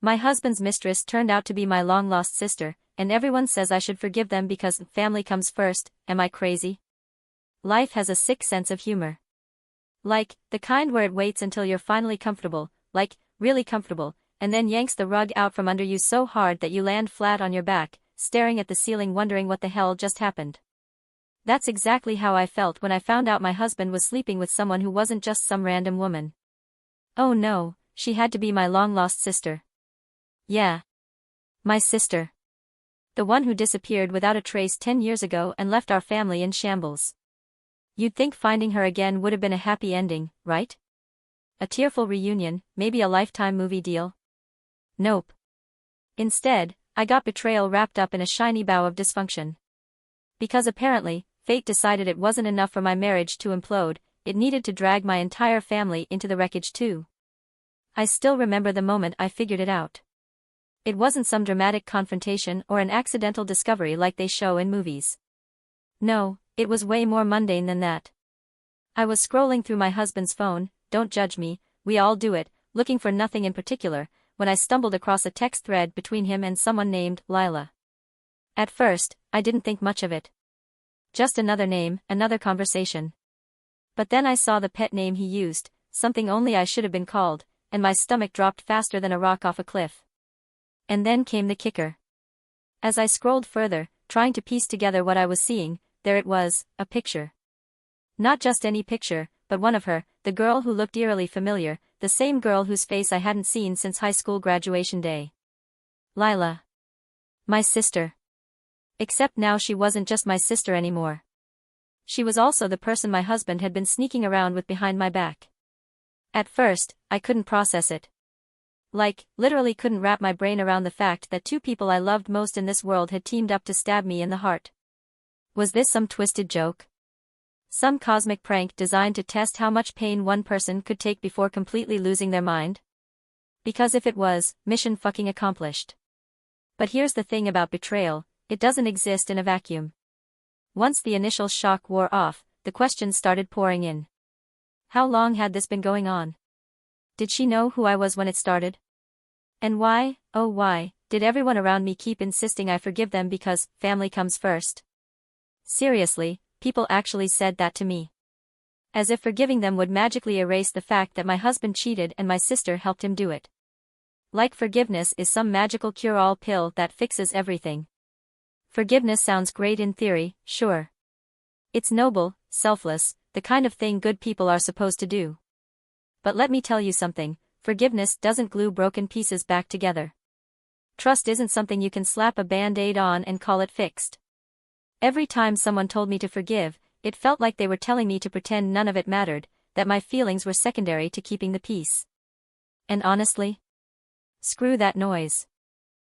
My husband's mistress turned out to be my long-lost sister, and everyone says I should forgive them because family comes first. Am I crazy? Life has a sick sense of humor. Like, the kind where it waits until you're finally comfortable, like, really comfortable, and then yanks the rug out from under you so hard that you land flat on your back, staring at the ceiling wondering what the hell just happened. That's exactly how I felt when I found out my husband was sleeping with someone who wasn't just some random woman. Oh no, she had to be my long-lost sister. Yeah. My sister. The one who disappeared without a trace 10 years ago and left our family in shambles. You'd think finding her again would have been a happy ending, right? A tearful reunion, maybe a lifetime movie deal? Nope. Instead, I got betrayal wrapped up in a shiny bow of dysfunction. Because apparently, fate decided it wasn't enough for my marriage to implode, it needed to drag my entire family into the wreckage too. I still remember the moment I figured it out. It wasn't some dramatic confrontation or an accidental discovery like they show in movies. No, it was way more mundane than that. I was scrolling through my husband's phone, don't judge me, we all do it, looking for nothing in particular, when I stumbled across a text thread between him and someone named Lila. At first, I didn't think much of it. Just another name, another conversation. But then I saw the pet name he used, something only I should have been called, and my stomach dropped faster than a rock off a cliff. And then came the kicker. As I scrolled further, trying to piece together what I was seeing, there it was, a picture. Not just any picture, but one of her, the girl who looked eerily familiar, the same girl whose face I hadn't seen since high school graduation day. Lila. My sister. Except now she wasn't just my sister anymore. She was also the person my husband had been sneaking around with behind my back. At first, I couldn't process it. Like, literally couldn't wrap my brain around the fact that two people I loved most in this world had teamed up to stab me in the heart. Was this some twisted joke? Some cosmic prank designed to test how much pain one person could take before completely losing their mind? Because if it was, mission fucking accomplished. But here's the thing about betrayal, it doesn't exist in a vacuum. Once the initial shock wore off, the questions started pouring in. How long had this been going on? Did she know who I was when it started? And why, oh why, did everyone around me keep insisting I forgive them because family comes first? Seriously, people actually said that to me. As if forgiving them would magically erase the fact that my husband cheated and my sister helped him do it. Like forgiveness is some magical cure-all pill that fixes everything. Forgiveness sounds great in theory, sure. It's noble, selfless, the kind of thing good people are supposed to do. But let me tell you something, forgiveness doesn't glue broken pieces back together. Trust isn't something you can slap a band-aid on and call it fixed. Every time someone told me to forgive, it felt like they were telling me to pretend none of it mattered, that my feelings were secondary to keeping the peace. And honestly? Screw that noise.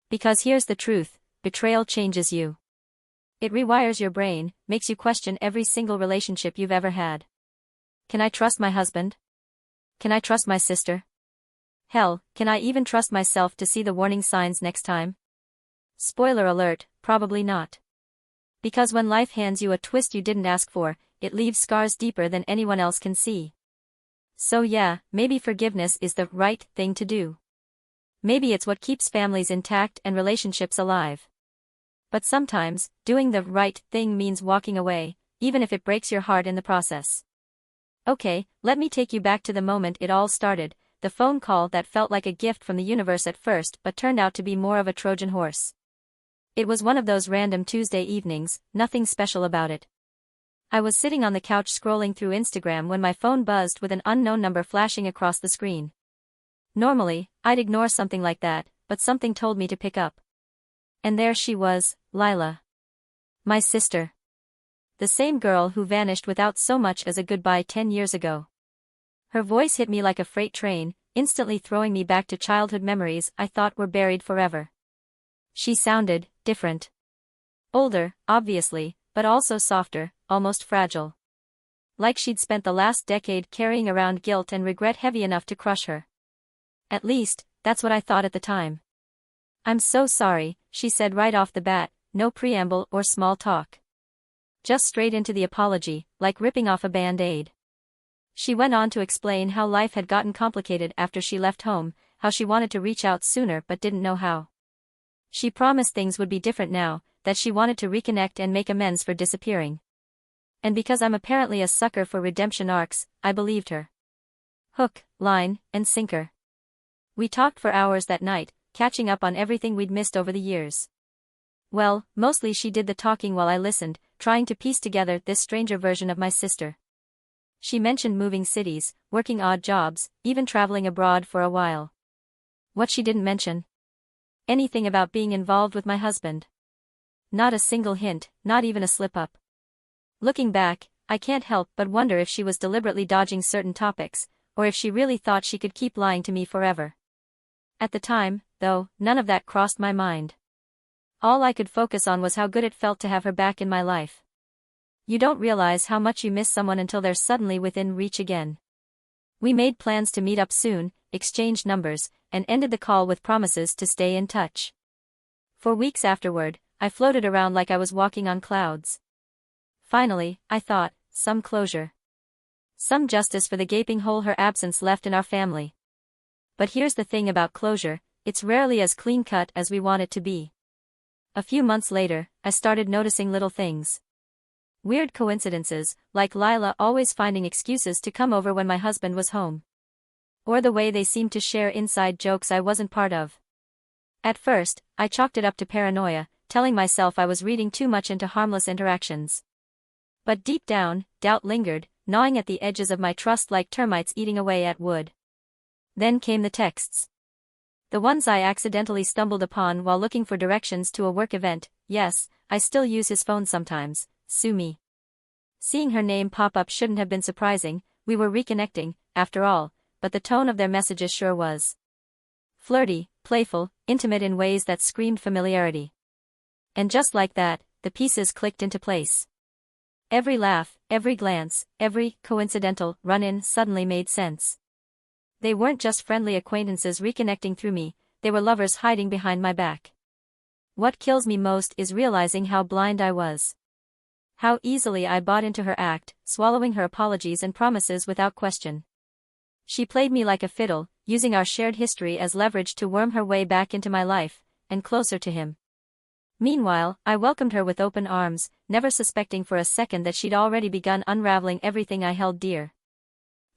Because here's the truth, betrayal changes you. It rewires your brain, makes you question every single relationship you've ever had. Can I trust my husband? Can I trust my sister? Hell, can I even trust myself to see the warning signs next time? Spoiler alert, probably not. Because when life hands you a twist you didn't ask for, it leaves scars deeper than anyone else can see. So yeah, maybe forgiveness is the right thing to do. Maybe it's what keeps families intact and relationships alive. But sometimes, doing the right thing means walking away, even if it breaks your heart in the process. Okay, let me take you back to the moment it all started, the phone call that felt like a gift from the universe at first but turned out to be more of a Trojan horse. It was one of those random Tuesday evenings, nothing special about it. I was sitting on the couch scrolling through Instagram when my phone buzzed with an unknown number flashing across the screen. Normally, I'd ignore something like that, but something told me to pick up. And there she was, Lila. My sister. The same girl who vanished without so much as a goodbye 10 years ago. Her voice hit me like a freight train, instantly throwing me back to childhood memories I thought were buried forever. She sounded different. Older, obviously, but also softer, almost fragile. Like she'd spent the last decade carrying around guilt and regret heavy enough to crush her. At least, that's what I thought at the time. I'm so sorry, she said right off the bat, no preamble or small talk. Just straight into the apology, like ripping off a band-aid. She went on to explain how life had gotten complicated after she left home, how she wanted to reach out sooner but didn't know how. She promised things would be different now, that she wanted to reconnect and make amends for disappearing. And because I'm apparently a sucker for redemption arcs, I believed her. Hook, line, and sinker. We talked for hours that night, catching up on everything we'd missed over the years. Well, mostly she did the talking while I listened, trying to piece together this stranger version of my sister. She mentioned moving cities, working odd jobs, even traveling abroad for a while. What she didn't mention? Anything about being involved with my husband. Not a single hint, not even a slip-up. Looking back, I can't help but wonder if she was deliberately dodging certain topics, or if she really thought she could keep lying to me forever. At the time, though, none of that crossed my mind. All I could focus on was how good it felt to have her back in my life. You don't realize how much you miss someone until they're suddenly within reach again. We made plans to meet up soon, exchanged numbers, and ended the call with promises to stay in touch. For weeks afterward, I floated around like I was walking on clouds. Finally, I thought, some closure. Some justice for the gaping hole her absence left in our family. But here's the thing about closure, it's rarely as clean-cut as we want it to be. A few months later, I started noticing little things. Weird coincidences, like Lila always finding excuses to come over when my husband was home. Or the way they seemed to share inside jokes I wasn't part of. At first, I chalked it up to paranoia, telling myself I was reading too much into harmless interactions. But deep down, doubt lingered, gnawing at the edges of my trust like termites eating away at wood. Then came the texts. The ones I accidentally stumbled upon while looking for directions to a work event. Yes, I still use his phone sometimes, sue me. Seeing her name pop up shouldn't have been surprising, we were reconnecting, after all, but the tone of their messages sure was. Flirty, playful, intimate in ways that screamed familiarity. And just like that, the pieces clicked into place. Every laugh, every glance, every coincidental run-in suddenly made sense. They weren't just friendly acquaintances reconnecting through me, they were lovers hiding behind my back. What kills me most is realizing how blind I was. How easily I bought into her act, swallowing her apologies and promises without question. She played me like a fiddle, using our shared history as leverage to worm her way back into my life, and closer to him. Meanwhile, I welcomed her with open arms, never suspecting for a second that she'd already begun unraveling everything I held dear.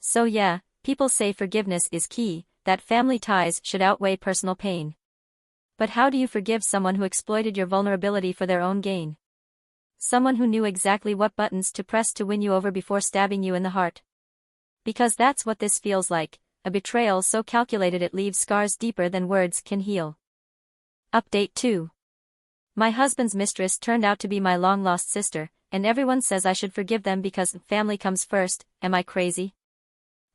So yeah, people say forgiveness is key, that family ties should outweigh personal pain. But how do you forgive someone who exploited your vulnerability for their own gain? Someone who knew exactly what buttons to press to win you over before stabbing you in the heart? Because that's what this feels like, a betrayal so calculated it leaves scars deeper than words can heal. Update 2. My husband's mistress turned out to be my long-lost sister, and everyone says I should forgive them because family comes first. Am I crazy?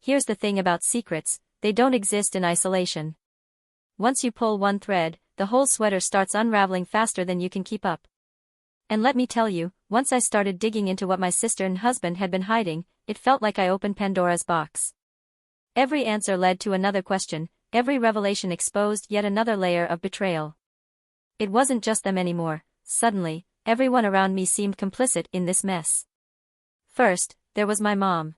Here's the thing about secrets, they don't exist in isolation. Once you pull one thread, the whole sweater starts unraveling faster than you can keep up. And let me tell you, once I started digging into what my sister and husband had been hiding, it felt like I opened Pandora's box. Every answer led to another question, every revelation exposed yet another layer of betrayal. It wasn't just them anymore, suddenly, everyone around me seemed complicit in this mess. First, there was my mom.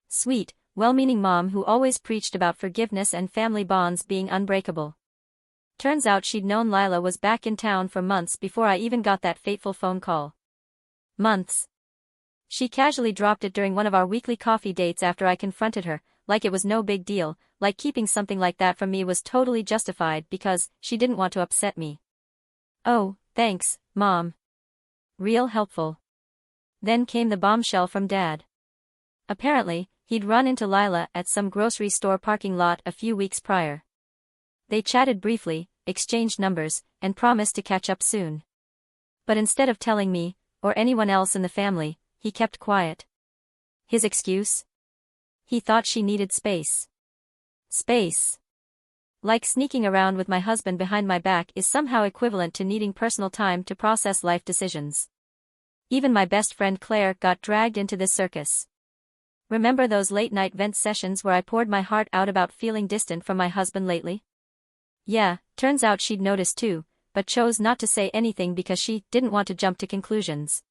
Sweet, well-meaning mom who always preached about forgiveness and family bonds being unbreakable. Turns out she'd known Lila was back in town for months before I even got that fateful phone call. Months. She casually dropped it during one of our weekly coffee dates after I confronted her, like it was no big deal, like keeping something like that from me was totally justified because she didn't want to upset me. Oh, thanks, Mom. Real helpful. Then came the bombshell from Dad. Apparently, he'd run into Lila at some grocery store parking lot a few weeks prior. They chatted briefly, exchanged numbers, and promised to catch up soon. But instead of telling me, or anyone else in the family, he kept quiet. His excuse? He thought she needed space. Space. Like sneaking around with my husband behind my back is somehow equivalent to needing personal time to process life decisions. Even my best friend Claire got dragged into this circus. Remember those late-night vent sessions where I poured my heart out about feeling distant from my husband lately? Yeah, turns out she'd noticed too, but chose not to say anything because she didn't want to jump to conclusions.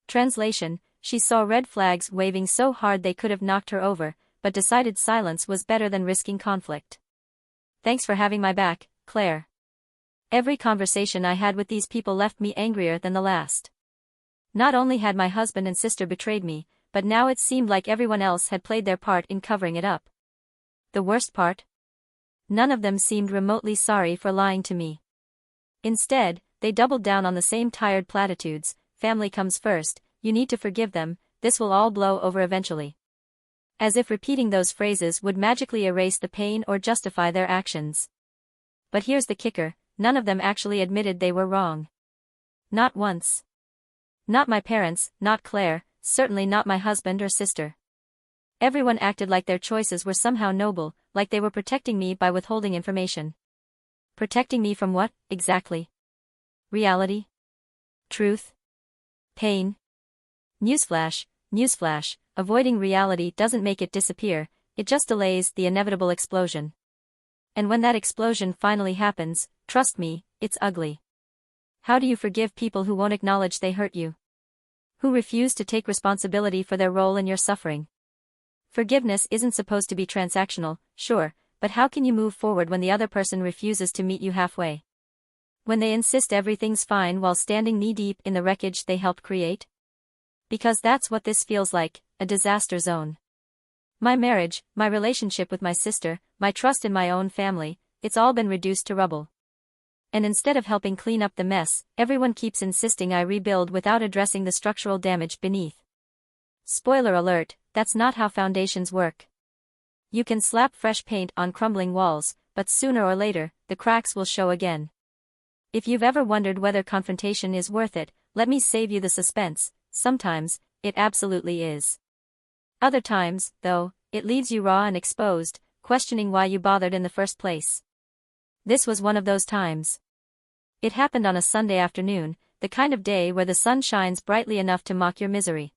Translation, she saw red flags waving so hard they could have knocked her over, but decided silence was better than risking conflict. Thanks for having my back, Claire. Every conversation I had with these people left me angrier than the last. Not only had my husband and sister betrayed me, but now it seemed like everyone else had played their part in covering it up. The worst part? None of them seemed remotely sorry for lying to me. Instead, they doubled down on the same tired platitudes: family comes first, you need to forgive them, this will all blow over eventually. As if repeating those phrases would magically erase the pain or justify their actions. But here's the kicker, none of them actually admitted they were wrong. Not once. Not my parents, not Claire, certainly not my husband or sister. Everyone acted like their choices were somehow noble, like they were protecting me by withholding information. Protecting me from what, exactly? Reality? Truth? Pain? Newsflash, newsflash, avoiding reality doesn't make it disappear, it just delays the inevitable explosion. And when that explosion finally happens, trust me, it's ugly. How do you forgive people who won't acknowledge they hurt you? Who refuse to take responsibility for their role in your suffering? Forgiveness isn't supposed to be transactional, sure, but how can you move forward when the other person refuses to meet you halfway? When they insist everything's fine while standing knee-deep in the wreckage they helped create? Because that's what this feels like, a disaster zone. My marriage, my relationship with my sister, my trust in my own family, it's all been reduced to rubble. And instead of helping clean up the mess, everyone keeps insisting I rebuild without addressing the structural damage beneath. Spoiler alert, that's not how foundations work. You can slap fresh paint on crumbling walls, but sooner or later, the cracks will show again. If you've ever wondered whether confrontation is worth it, let me save you the suspense: sometimes, it absolutely is. Other times, though, it leaves you raw and exposed, questioning why you bothered in the first place. This was one of those times. It happened on a Sunday afternoon, the kind of day where the sun shines brightly enough to mock your misery.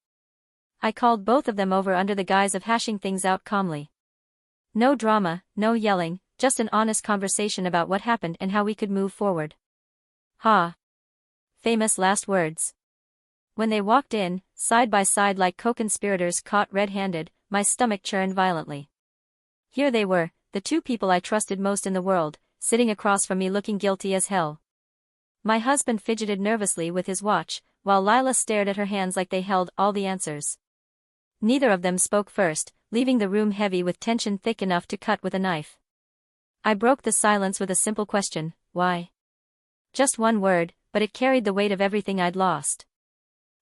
I called both of them over under the guise of hashing things out calmly. No drama, no yelling, just an honest conversation about what happened and how we could move forward. Ha! Famous last words. When they walked in, side by side like co-conspirators caught red-handed, my stomach churned violently. Here they were, the two people I trusted most in the world, sitting across from me looking guilty as hell. My husband fidgeted nervously with his watch, while Lila stared at her hands like they held all the answers. Neither of them spoke first, leaving the room heavy with tension thick enough to cut with a knife. I broke the silence with a simple question: why? Just one word, but it carried the weight of everything I'd lost.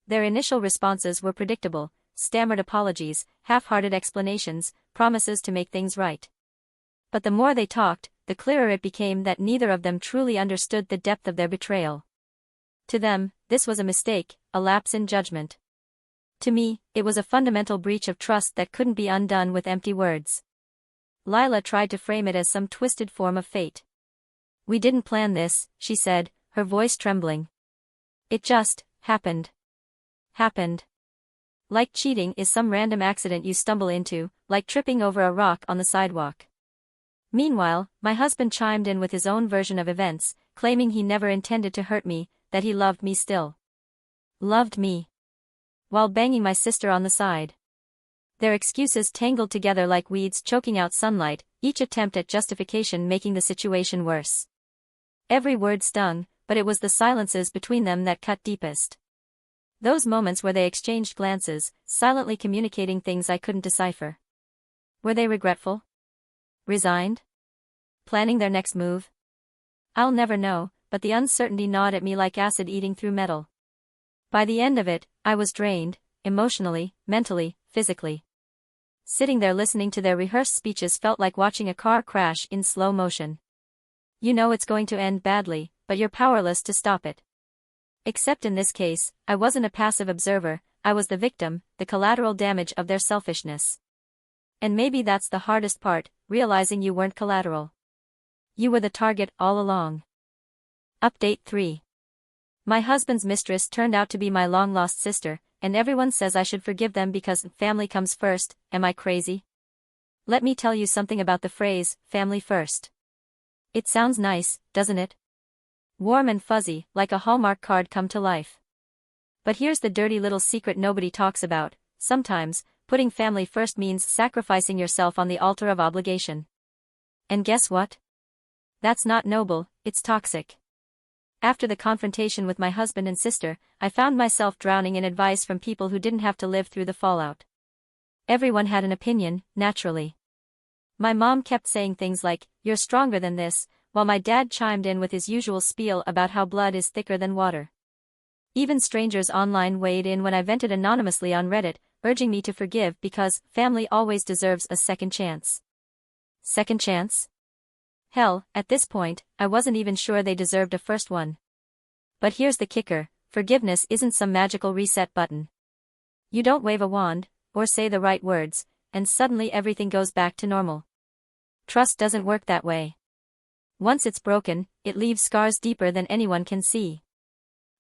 Their initial responses were predictable: stammered apologies, half-hearted explanations, promises to make things right. But the more they talked, the clearer it became that neither of them truly understood the depth of their betrayal. To them, this was a mistake, a lapse in judgment. To me, it was a fundamental breach of trust that couldn't be undone with empty words. Lila tried to frame it as some twisted form of fate. "We didn't plan this," she said, her voice trembling. "It just happened. Happened. Like cheating is some random accident you stumble into, like tripping over a rock on the sidewalk." Meanwhile, my husband chimed in with his own version of events, claiming he never intended to hurt me, that he loved me still. Loved me. While banging my sister on the side. Their excuses tangled together like weeds choking out sunlight, each attempt at justification making the situation worse. Every word stung, but it was the silences between them that cut deepest. Those moments where they exchanged glances, silently communicating things I couldn't decipher. Were they regretful? Resigned? Planning their next move? I'll never know, but the uncertainty gnawed at me like acid eating through metal. By the end of it, I was drained, emotionally, mentally, physically. Sitting there listening to their rehearsed speeches felt like watching a car crash in slow motion. You know it's going to end badly, but you're powerless to stop it. Except in this case, I wasn't a passive observer, I was the victim, the collateral damage of their selfishness. And maybe that's the hardest part, realizing you weren't collateral. You were the target all along. Update 3. My husband's mistress turned out to be my long-lost sister, and everyone says I should forgive them because family comes first. Am I crazy? Let me tell you something about the phrase, family first. It sounds nice, doesn't it? Warm and fuzzy, like a Hallmark card come to life. But here's the dirty little secret nobody talks about: sometimes, putting family first means sacrificing yourself on the altar of obligation. And guess what? That's not noble, it's toxic. After the confrontation with my husband and sister, I found myself drowning in advice from people who didn't have to live through the fallout. Everyone had an opinion, naturally. My mom kept saying things like, "You're stronger than this," while my dad chimed in with his usual spiel about how blood is thicker than water. Even strangers online weighed in when I vented anonymously on Reddit, urging me to forgive because family always deserves a second chance. Second chance? Hell, at this point, I wasn't even sure they deserved a first one. But here's the kicker, forgiveness isn't some magical reset button. You don't wave a wand, or say the right words, and suddenly everything goes back to normal. Trust doesn't work that way. Once it's broken, it leaves scars deeper than anyone can see.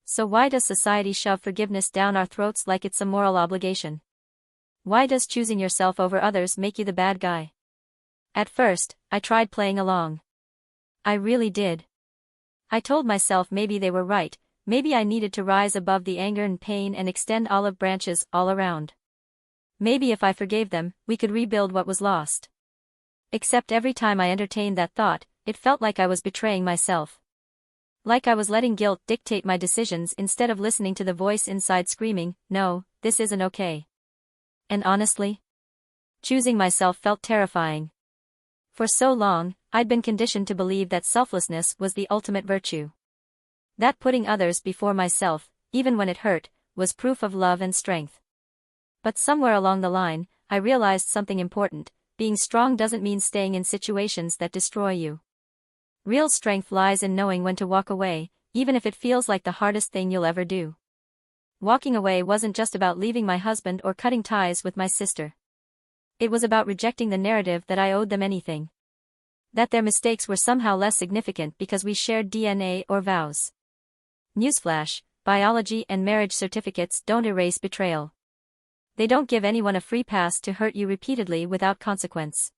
So why does society shove forgiveness down our throats like it's a moral obligation? Why does choosing yourself over others make you the bad guy? At first, I tried playing along. I really did. I told myself maybe they were right, maybe I needed to rise above the anger and pain and extend olive branches all around. Maybe if I forgave them, we could rebuild what was lost. Except every time I entertained that thought, it felt like I was betraying myself. Like I was letting guilt dictate my decisions instead of listening to the voice inside screaming, "No, this isn't okay." And honestly, choosing myself felt terrifying. For so long, I'd been conditioned to believe that selflessness was the ultimate virtue. That putting others before myself, even when it hurt, was proof of love and strength. But somewhere along the line, I realized something important: being strong doesn't mean staying in situations that destroy you. Real strength lies in knowing when to walk away, even if it feels like the hardest thing you'll ever do. Walking away wasn't just about leaving my husband or cutting ties with my sister. It was about rejecting the narrative that I owed them anything. That their mistakes were somehow less significant because we shared DNA or vows. Newsflash, biology and marriage certificates don't erase betrayal. They don't give anyone a free pass to hurt you repeatedly without consequence.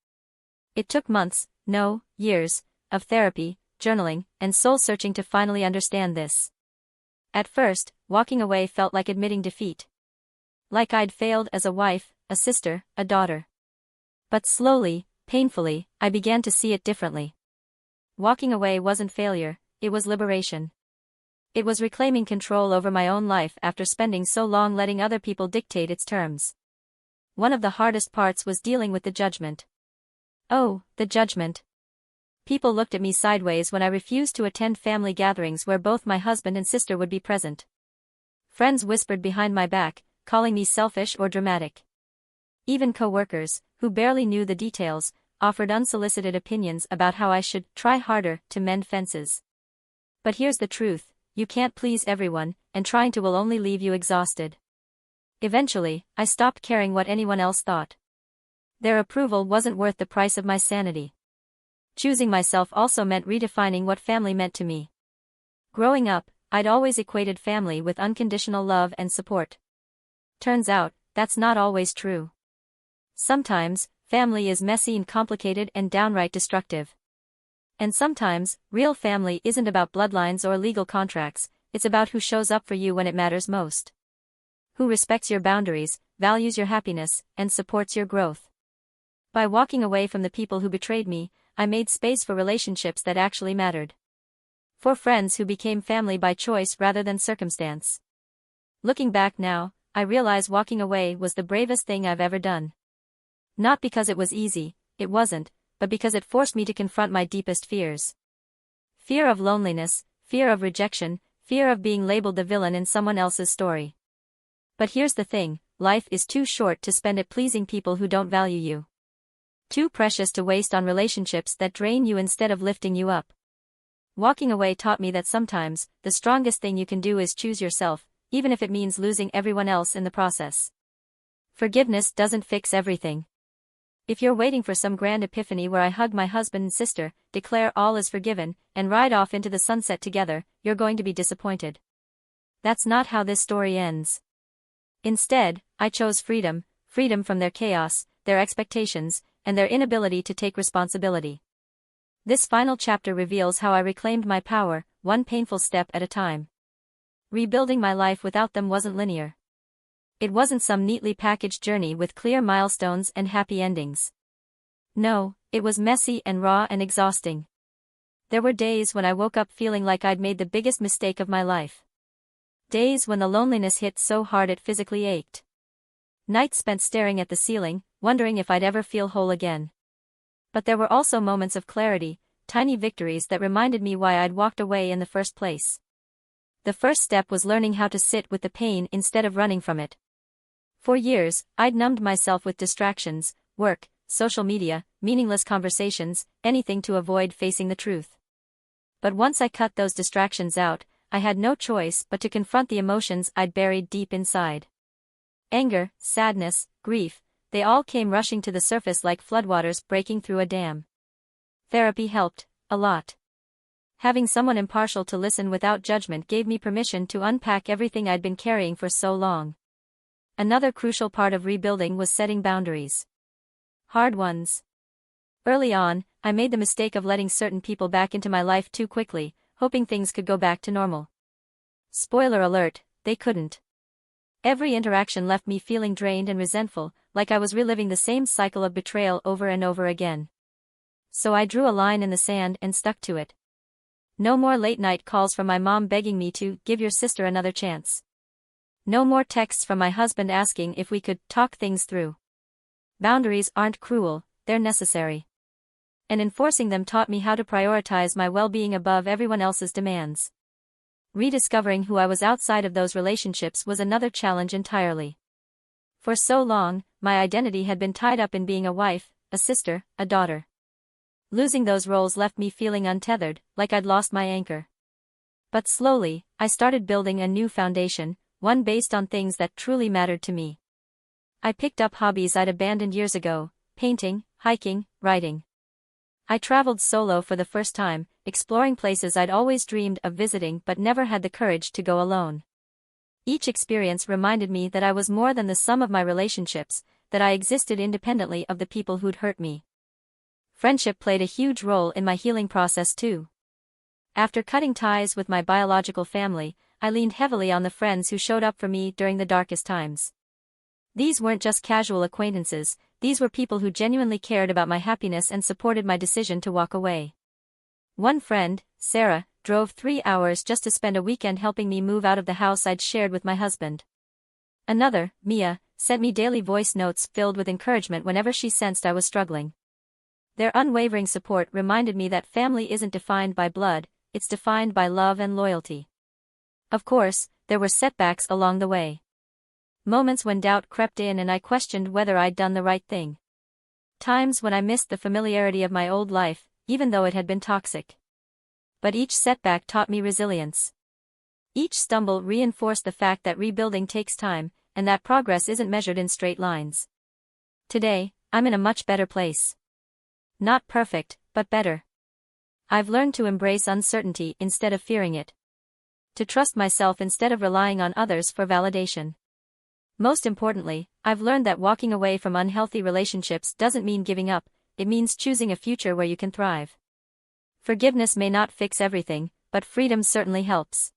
It took months, no, years, of therapy, journaling, and soul-searching to finally understand this. At first, walking away felt like admitting defeat. Like I'd failed as a wife, a sister, a daughter. But slowly, painfully, I began to see it differently. Walking away wasn't failure, it was liberation. It was reclaiming control over my own life after spending so long letting other people dictate its terms. One of the hardest parts was dealing with the judgment. Oh, the judgment. People looked at me sideways when I refused to attend family gatherings where both my husband and sister would be present. Friends whispered behind my back, calling me selfish or dramatic. Even co-workers, who barely knew the details, offered unsolicited opinions about how I should try harder to mend fences. But here's the truth, you can't please everyone, and trying to will only leave you exhausted. Eventually, I stopped caring what anyone else thought. Their approval wasn't worth the price of my sanity. Choosing myself also meant redefining what family meant to me. Growing up, I'd always equated family with unconditional love and support. Turns out, that's not always true. Sometimes, family is messy and complicated and downright destructive. And sometimes, real family isn't about bloodlines or legal contracts, it's about who shows up for you when it matters most. Who respects your boundaries, values your happiness, and supports your growth. By walking away from the people who betrayed me, I made space for relationships that actually mattered. For friends who became family by choice rather than circumstance. Looking back now, I realize walking away was the bravest thing I've ever done. Not because it was easy, it wasn't, but because it forced me to confront my deepest fears. Fear of loneliness, fear of rejection, fear of being labeled the villain in someone else's story. But here's the thing, life is too short to spend it pleasing people who don't value you. Too precious to waste on relationships that drain you instead of lifting you up. Walking away taught me that sometimes, the strongest thing you can do is choose yourself, even if it means losing everyone else in the process. Forgiveness doesn't fix everything. If you're waiting for some grand epiphany where I hug my husband and sister, declare all is forgiven, and ride off into the sunset together, you're going to be disappointed. That's not how this story ends. Instead, I chose freedom, freedom from their chaos, their expectations, and their inability to take responsibility. This final chapter reveals how I reclaimed my power, one painful step at a time. Rebuilding my life without them wasn't linear. It wasn't some neatly packaged journey with clear milestones and happy endings. No, it was messy and raw and exhausting. There were days when I woke up feeling like I'd made the biggest mistake of my life. Days when the loneliness hit so hard it physically ached. Nights spent staring at the ceiling, wondering if I'd ever feel whole again. But there were also moments of clarity, tiny victories that reminded me why I'd walked away in the first place. The first step was learning how to sit with the pain instead of running from it. For years, I'd numbed myself with distractions, work, social media, meaningless conversations, anything to avoid facing the truth. But once I cut those distractions out, I had no choice but to confront the emotions I'd buried deep inside. Anger, sadness, grief, they all came rushing to the surface like floodwaters breaking through a dam. Therapy helped, a lot. Having someone impartial to listen without judgment gave me permission to unpack everything I'd been carrying for so long. Another crucial part of rebuilding was setting boundaries. Hard ones. Early on, I made the mistake of letting certain people back into my life too quickly, hoping things could go back to normal. Spoiler alert, they couldn't. Every interaction left me feeling drained and resentful, like I was reliving the same cycle of betrayal over and over again. So I drew a line in the sand and stuck to it. No more late-night calls from my mom begging me to give your sister another chance. No more texts from my husband asking if we could talk things through. Boundaries aren't cruel, they're necessary. And enforcing them taught me how to prioritize my well-being above everyone else's demands. Rediscovering who I was outside of those relationships was another challenge entirely. For so long, my identity had been tied up in being a wife, a sister, a daughter. Losing those roles left me feeling untethered, like I'd lost my anchor. But slowly, I started building a new foundation, one based on things that truly mattered to me. I picked up hobbies I'd abandoned years ago, painting, hiking, writing. I traveled solo for the first time, exploring places I'd always dreamed of visiting but never had the courage to go alone. Each experience reminded me that I was more than the sum of my relationships, that I existed independently of the people who'd hurt me. Friendship played a huge role in my healing process too. After cutting ties with my biological family, I leaned heavily on the friends who showed up for me during the darkest times. These weren't just casual acquaintances, these were people who genuinely cared about my happiness and supported my decision to walk away. One friend, Sarah, drove 3 hours just to spend a weekend helping me move out of the house I'd shared with my husband. Another, Mia, sent me daily voice notes filled with encouragement whenever she sensed I was struggling. Their unwavering support reminded me that family isn't defined by blood, it's defined by love and loyalty. Of course, there were setbacks along the way. Moments when doubt crept in and I questioned whether I'd done the right thing. Times when I missed the familiarity of my old life, even though it had been toxic. But each setback taught me resilience. Each stumble reinforced the fact that rebuilding takes time, and that progress isn't measured in straight lines. Today, I'm in a much better place. Not perfect, but better. I've learned to embrace uncertainty instead of fearing it. To trust myself instead of relying on others for validation. Most importantly, I've learned that walking away from unhealthy relationships doesn't mean giving up, it means choosing a future where you can thrive. Forgiveness may not fix everything, but freedom certainly helps.